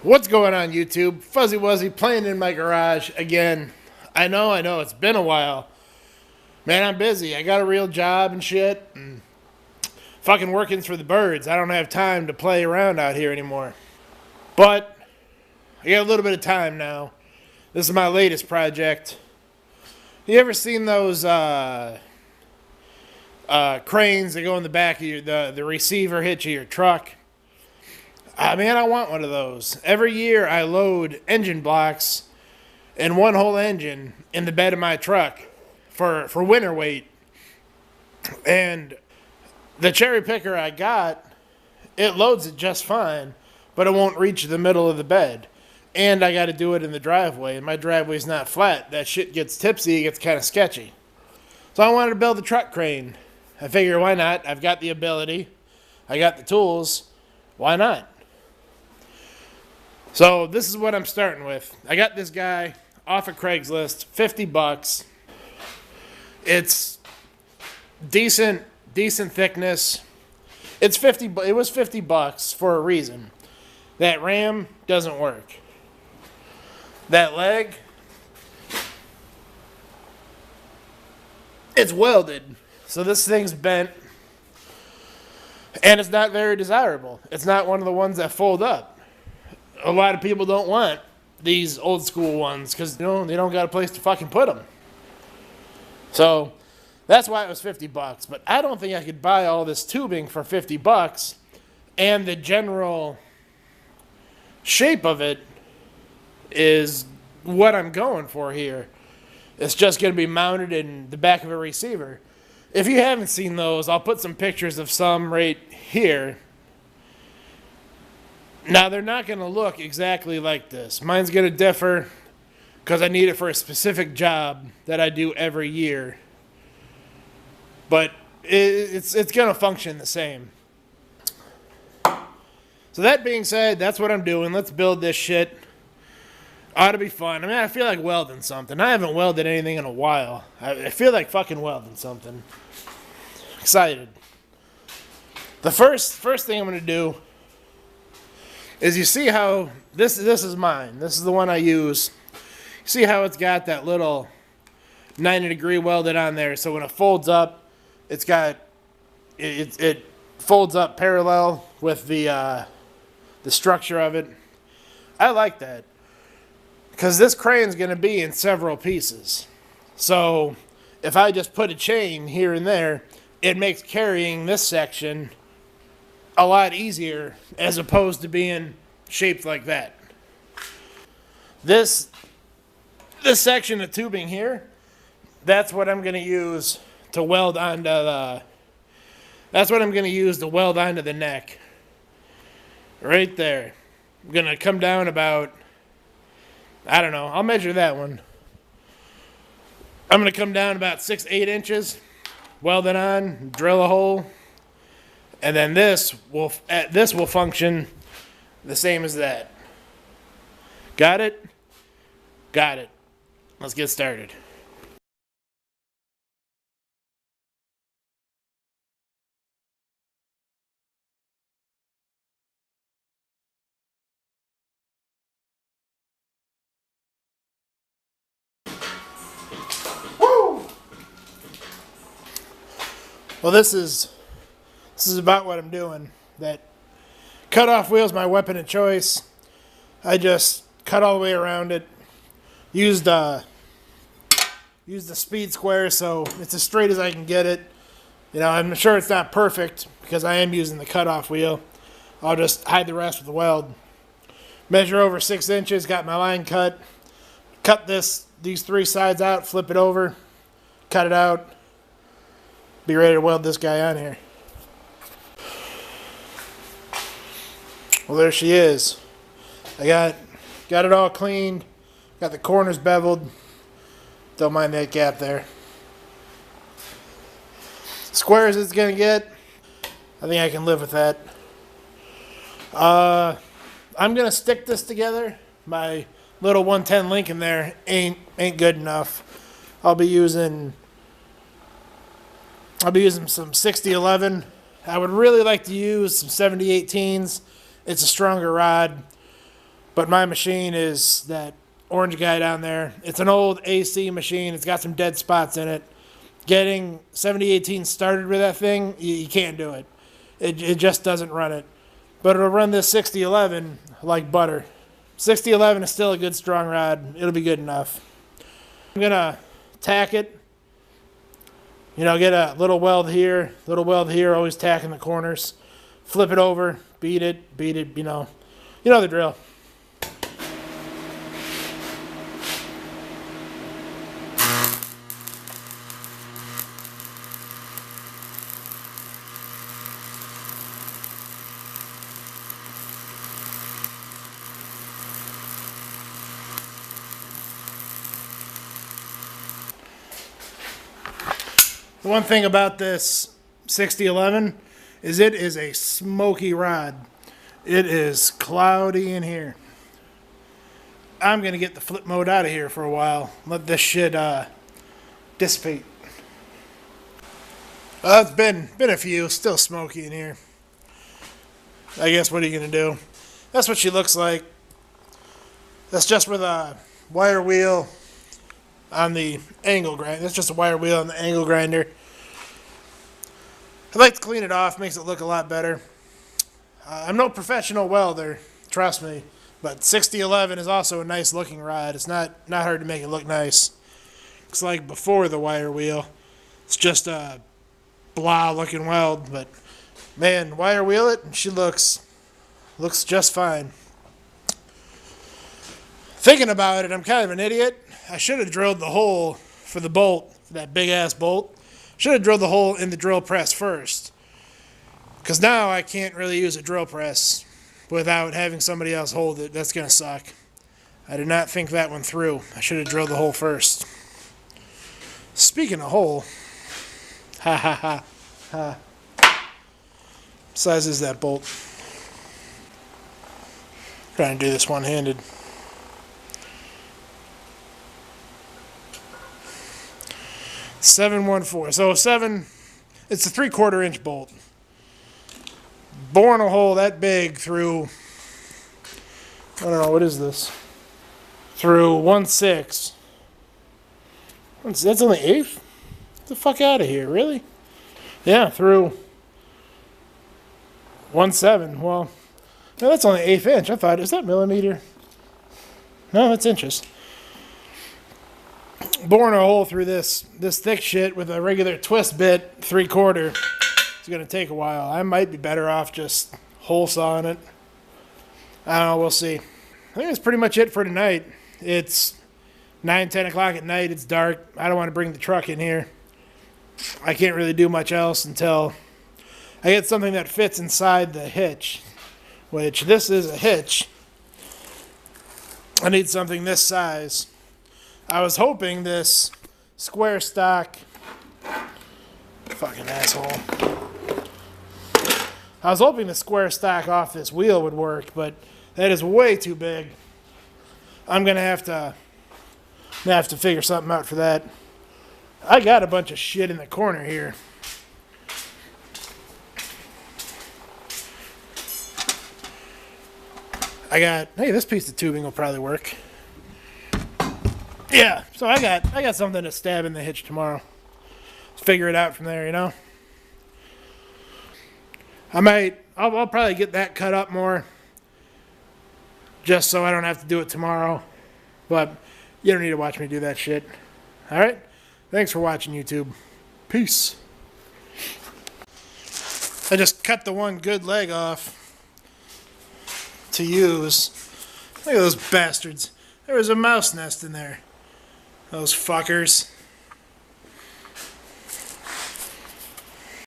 What's going on, YouTube? Fuzzy Wuzzy playing in my garage again. I know, it's been a while. Man, I'm busy. I got a real job and shit. And fucking working for the birds. I don't have time to play around out here anymore. But I got a little bit of time now. This is my latest project. You ever seen those cranes that go in the back of the receiver hitch of your truck? Man, I want one of those. Every year I load engine blocks and one whole engine in the bed of my truck for winter weight. And the cherry picker I got, it loads it just fine, but it won't reach the middle of the bed. And I got to do it in the driveway, and my driveway's not flat. That shit gets tipsy, it gets kind of sketchy. So I wanted to build a truck crane. I figure, why not? I've got the ability. I got the tools. Why not? So this is what I'm starting with. I got this guy off of Craigslist, $50. It's decent thickness. It's 50. It was $50 for a reason. That ram doesn't work. That leg, it's welded, so this thing's bent, and it's not very desirable. It's not one of the ones that fold up. A lot of people don't want these old school ones because they don't got a place to fucking put them. So that's why it was $50. But I don't think I could buy all this tubing for $50, and the general shape of it is what I'm going for here. It's just going to be mounted in the back of a receiver. If you haven't seen those, I'll put some pictures of some right here. Now, they're not going to look exactly like this. Mine's going to differ because I need it for a specific job that I do every year. But it's going to function the same. So that being said, that's what I'm doing. Let's build this shit. Ought to be fun. I mean, I feel like welding something. I haven't welded anything in a while. I feel like fucking welding something. Excited. The first thing I'm going to do is, you see how this is mine. This is the one I use. You see how it's got that little 90-degree welded on there. So when it folds up, it folds up parallel with the structure of it. I like that because this crane's going to be in several pieces. So if I just put a chain here and there, it makes carrying this section a lot easier as opposed to being shaped like that. This section of tubing here, that's what I'm going to use to weld onto the neck. Right there. I'm going to come down about, I don't know, I'll measure that one. I'm going to come down about 6-8 inches, weld it on, drill a hole, and then this will function the same as that. Got it? Got it. Let's get started. Woo! Well, this is about what I'm doing. That cutoff wheel is my weapon of choice. I just cut all the way around it. Used the speed square, so it's as straight as I can get it. You know, I'm sure it's not perfect because I am using the cutoff wheel. I'll just hide the rest with the weld. Measure over 6 inches. Got my line cut. Cut these 3 sides out. Flip it over. Cut it out. Be ready to weld this guy on here. Well, there she is. I got it all cleaned. Got the corners beveled. Don't mind that gap there. Square as it's going to get. I think I can live with that. I'm going to stick this together. My little 110 link in there ain't good enough. I'll be using some 6011. I would really like to use some 7018s. It's a stronger rod. But my machine is that orange guy down there. It's an old AC machine. It's got some dead spots in it. Getting 7018 started with that thing, you can't do it. It just doesn't run it. But it'll run this 6011 like butter. 6011 is still a good strong rod. It'll be good enough. I'm going to tack it. You know, get a little weld here, always tacking the corners. Flip it over, beat it, you know the drill. The one thing about this 6011 is it is a smoky rod. It is cloudy in here. I'm going to get the flip mode out of here for a while. Let this shit dissipate. It's been a few. Still smoky in here. I guess what are you going to do? That's what she looks like. That's just with a wire wheel on the angle grinder. That's just a wire wheel on the angle grinder. I'd like to clean it off, makes it look a lot better. I'm no professional welder, trust me, but 6011 is also a nice looking rod. It's not hard to make it look nice. Looks like before the wire wheel. It's just a blah looking weld, but man, wire wheel it and she looks just fine. Thinking about it, I'm kind of an idiot. I should have drilled the hole for the bolt, for that big ass bolt. Should have drilled the hole in the drill press first. Because now I can't really use a drill press without having somebody else hold it. That's going to suck. I did not think that one through. I should have drilled the hole first. Speaking of hole. Ha ha ha. Ha. What size is that bolt? Trying to do this one-handed. .714. So 7. It's a 3/4 inch bolt. Boring a hole that big through. I don't know, what is this? Through 1/6. That's only 1/8? Get the fuck out of here, really? Yeah, through 1/7. Well, no, that's only 1/8 inch. I thought, is that millimeter? No, that's inches. Boring a hole through this thick shit with a regular twist bit 3/4. It's going to take a while. I might be better off just hole sawing it. I don't know, we'll see. I think that's pretty much it for tonight. It's 9, 10 o'clock at night. It's dark. I don't want to bring the truck in here. I can't really do much else until I get something that fits inside the hitch, which this is a hitch. I need something this size. I was hoping this square stock, fucking asshole. I was hoping the square stock off this wheel would work, but that is way too big. I'm gonna have to figure something out for that. I got a bunch of shit in the corner here. Hey, this piece of tubing will probably work. Yeah, so I got something to stab in the hitch tomorrow. Let's figure it out from there, you know? I'll probably get that cut up more just so I don't have to do it tomorrow. But you don't need to watch me do that shit. Alright? Thanks for watching, YouTube. Peace. I just cut the one good leg off to use. Look at those bastards. There was a mouse nest in there. Those fuckers.